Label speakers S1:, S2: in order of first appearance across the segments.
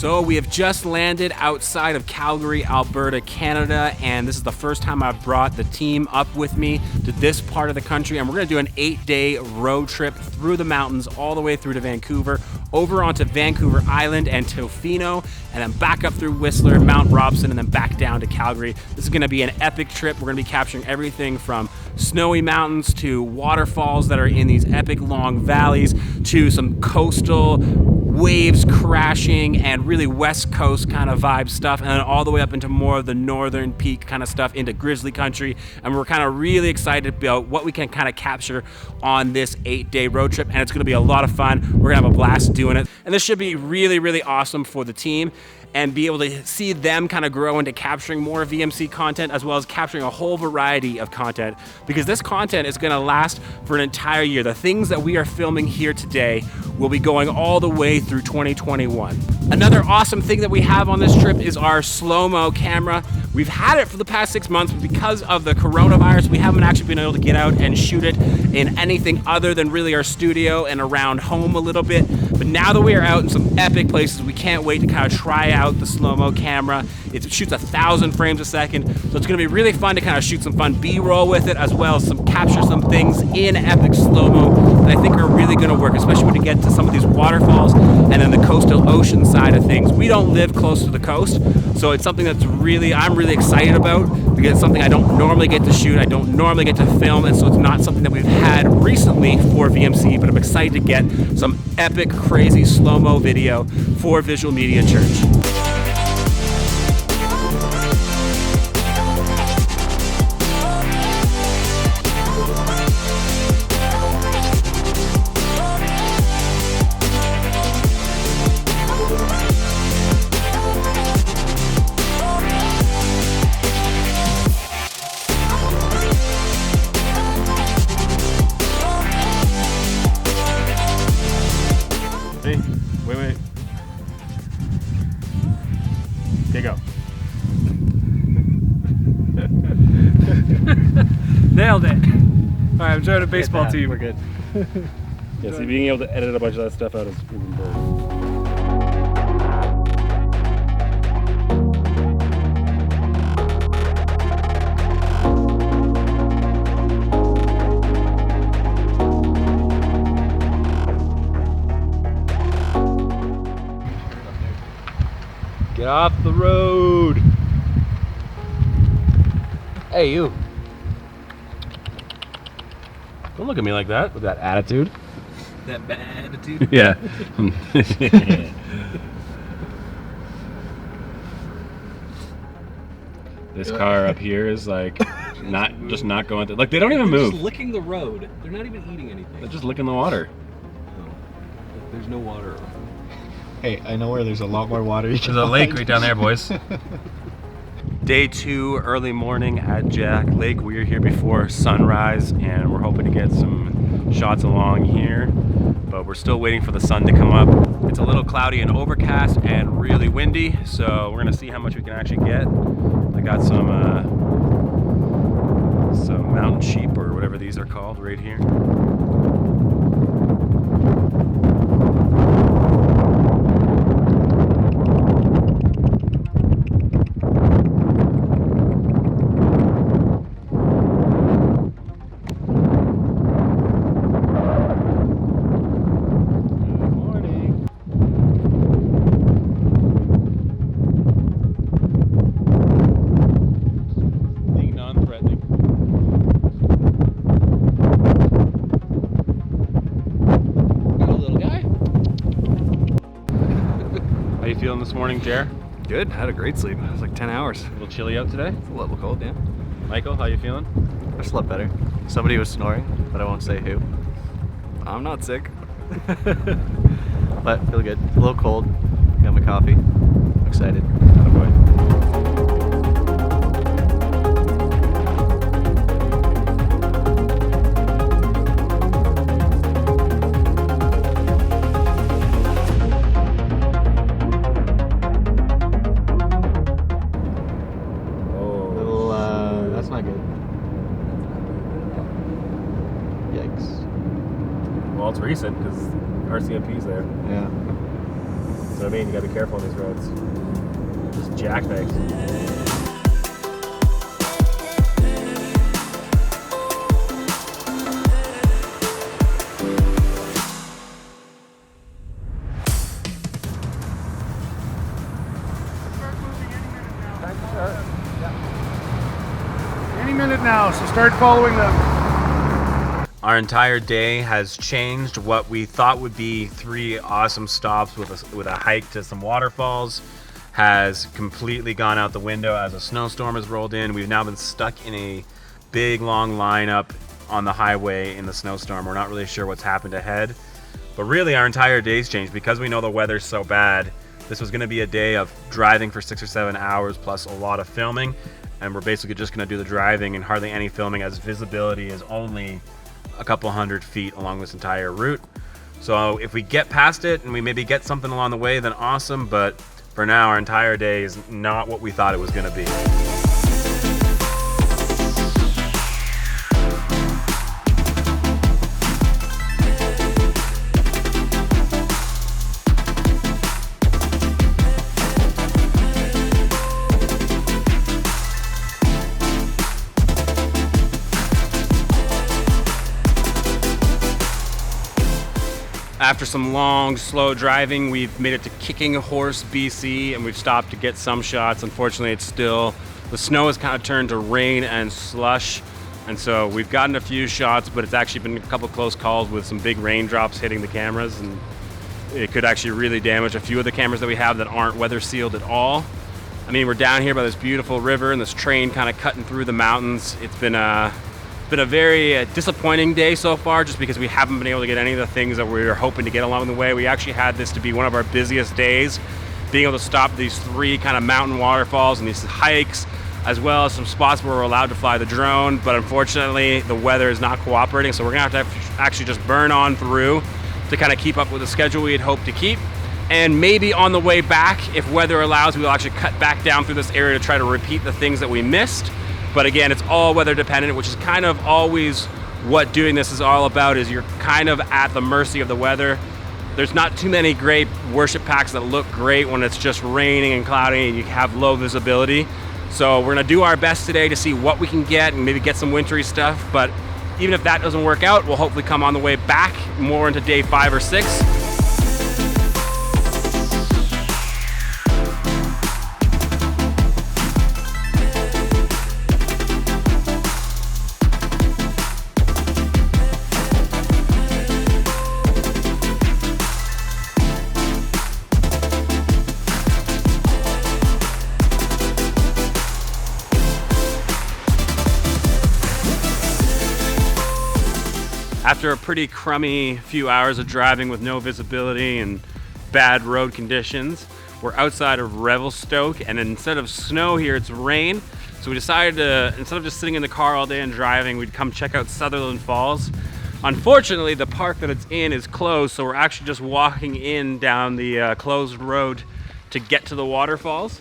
S1: So we have just landed outside of Calgary, Alberta, Canada, and this is the first time I've brought the team up with me to this part of the country, and we're gonna do an 8-day road trip through the mountains all the way through to Vancouver, over onto Vancouver Island and Tofino, and then back up through Whistler, Mount Robson, and then back down to Calgary. This is gonna be an epic trip. We're gonna be capturing everything from snowy mountains to waterfalls that are in these epic long valleys to some coastal waves crashing and really West Coast kind of vibe stuff, and then all the way up into more of the northern peak kind of stuff into grizzly country. And we're kind of really excited about what we can kind of capture on this 8-day road trip, and it's going to be a lot of fun. We're going to have a blast doing it, and this should be really, really awesome for the team and be able to see them kind of grow into capturing more VMC content, as well as capturing a whole variety of content, because this content is gonna last for an entire year. The things that we are filming here today will be going all the way through 2021. Another awesome thing that we have on this trip is our slow-mo camera. We've had it for the past 6 months, but because of the coronavirus, we haven't actually been able to get out and shoot it in anything other than really our studio and around home a little bit. But now that we are out in some epic places, we can't wait to kind of try out the slow-mo camera. It shoots 1,000 frames a second, so it's gonna be really fun to kind of shoot some fun B-roll with it, as well as capture some things in epic slow-mo that I think are really gonna work, especially when you get to some of these waterfalls and then the coastal ocean side of things. We don't live close to the coast, so it's something that's I'm really excited about, because it's something I don't normally get to shoot, I don't normally get to film, and so it's not something that we've had recently for VMC, but I'm excited to get some epic, crazy slow-mo video for Visual Media Church. Hey, wait. Okay, go.
S2: Nailed it. All right, I'm joining a baseball team.
S1: We're good. Yeah, see, being able to edit a bunch of that stuff out is even better. Get off the road! Hey, you. Don't look at me like that, with that attitude.
S2: That bad attitude?
S1: Yeah. This car up here is like not going through. Like, they don't even
S2: They're
S1: move.
S2: just licking the road. They're not even eating anything.
S1: They're just licking the water.
S2: There's no water.
S3: Hey, I know where there's a lot more water.
S1: There's a lake right down there, boys. Day 2, early morning at Jack Lake. We are here before sunrise, and we're hoping to get some shots along here, but we're still waiting for the sun to come up. It's a little cloudy and overcast and really windy, so we're gonna see how much we can actually get. I got some mountain sheep, or whatever these are called, right here. How you feeling this morning, Jer?
S2: Good. I had a great sleep. It was like 10 hours.
S1: A little chilly out today?
S2: It's a little cold, yeah.
S1: Michael, how you feeling?
S3: I slept better. Somebody was snoring, but I won't say who.
S2: I'm not sick.
S3: But feel good. A little cold. Got my coffee. I'm excited.
S1: Attaboy.
S3: That's not good. Yikes.
S1: Well, it's recent because RCMP's there.
S3: Yeah.
S1: That's what I mean, you gotta be careful on these roads. Just jackbags.
S2: Any minute now, so start following them.
S1: Our entire day has changed. What we thought would be 3 awesome stops with a hike to some waterfalls has completely gone out the window as a snowstorm has rolled in. We've now been stuck in a big long lineup on the highway in the snowstorm. We're not really sure what's happened ahead, but really our entire day's changed because we know the weather's so bad. This was gonna be a day of driving for 6 or 7 hours plus a lot of filming, and we're basically just gonna do the driving and hardly any filming as visibility is only a couple 100 feet along this entire route. So if we get past it and we maybe get something along the way, then awesome, but for now our entire day is not what we thought it was gonna be. After some long, slow driving, we've made it to Kicking Horse, BC, and we've stopped to get some shots. Unfortunately, it's still, the snow has kind of turned to rain and slush, and so we've gotten a few shots, but it's actually been a couple close calls with some big raindrops hitting the cameras, and it could actually really damage a few of the cameras that we have that aren't weather sealed at all. I mean, we're down here by this beautiful river and this train kind of cutting through the mountains. It's been a very disappointing day so far, just because we haven't been able to get any of the things that we were hoping to get along the way. We actually had this to be one of our busiest days, being able to stop these 3 kind of mountain waterfalls and these hikes, as well as some spots where we're allowed to fly the drone, but unfortunately the weather is not cooperating, so we're gonna have to actually just burn on through to kind of keep up with the schedule we had hoped to keep. And maybe on the way back, if weather allows, we'll actually cut back down through this area to try to repeat the things that we missed. But again, it's all weather dependent, which is kind of always what doing this is all about, is you're kind of at the mercy of the weather. There's not too many great worship packs that look great when it's just raining and cloudy and you have low visibility. So we're gonna do our best today to see what we can get and maybe get some wintry stuff. But even if that doesn't work out, we'll hopefully come on the way back more into day 5 or 6. After a pretty crummy few hours of driving with no visibility and bad road conditions, we're outside of Revelstoke, and instead of snow here, it's rain. So we decided to, instead of just sitting in the car all day and driving, we'd come check out Sutherland Falls. Unfortunately, the park that it's in is closed, so we're actually just walking in down the closed road to get to the waterfalls.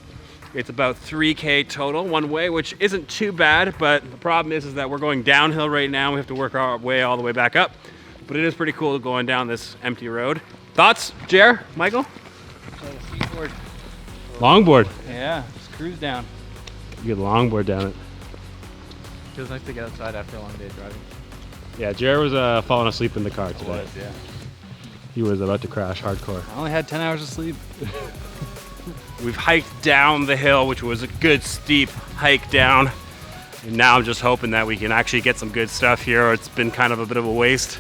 S1: It's about 3K total one way, which isn't too bad, but the problem is that we're going downhill right now. We have to work our way all the way back up, but it is pretty cool going down this empty road. Thoughts, Jer, Michael?
S2: Skateboard.
S1: Longboard.
S2: Yeah, just cruise down.
S1: You get longboard down it.
S3: Feels nice to get outside after a long day of driving.
S1: Yeah, Jer was falling asleep in the car today.
S3: Was, yeah.
S1: He was about to crash hardcore.
S2: I only had 10 hours of sleep.
S1: We've hiked down the hill, which was a good steep hike down. And now I'm just hoping that we can actually get some good stuff here, or it's been kind of a bit of a waste.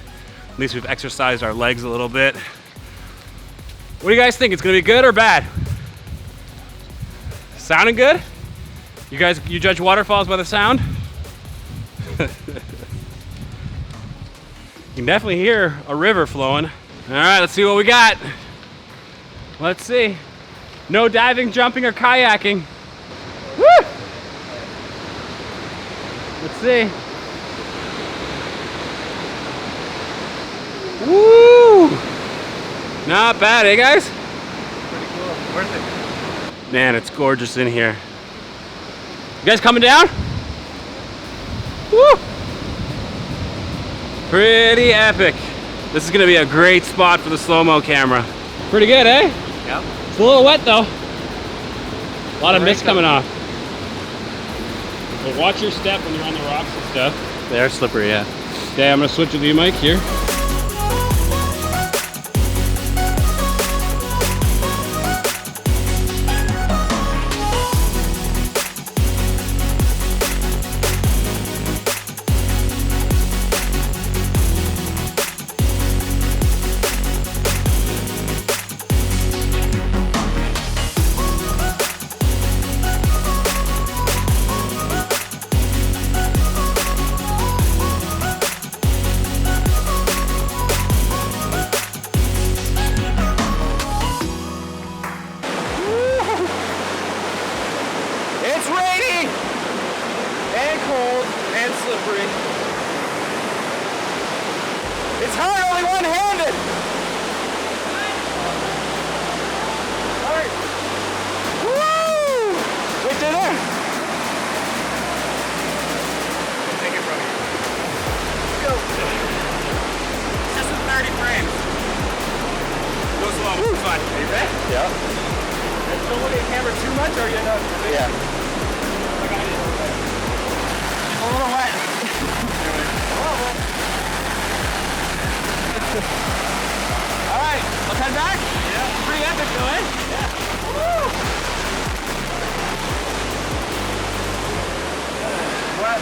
S1: At least we've exercised our legs a little bit. What do you guys think? It's gonna be good or bad? Sounding good? You guys, you judge waterfalls by the sound? You can definitely hear a river flowing. All right, let's see what we got. Let's see. No diving, jumping, or kayaking. Woo! Let's see. Woo! Not bad, eh, guys?
S3: Pretty cool. Worth it.
S1: Man, it's gorgeous in here. You guys coming down? Woo! Pretty epic. This is gonna be a great spot for the slow-mo camera. Pretty good, eh?
S3: Yep.
S1: It's a little wet though. A lot of mist coming off. But watch your step when you're on the rocks and stuff.
S3: They are slippery, yeah.
S1: Okay, I'm gonna switch with you, Mike, here.
S4: It's rainy and cold and slippery. It's hard only one-handed. All right. Woo! Wait there. Take it from you. Let's go. Just in 30 frames. Go slow. Woo! Fun. Are you ready?
S3: Yeah.
S4: Don't look at the camera too much or you're not.
S3: Yeah.
S4: Like I did. A little wet. All right, let's head back. Yeah. Pretty epic though, eh? Yeah. Woo! Wet.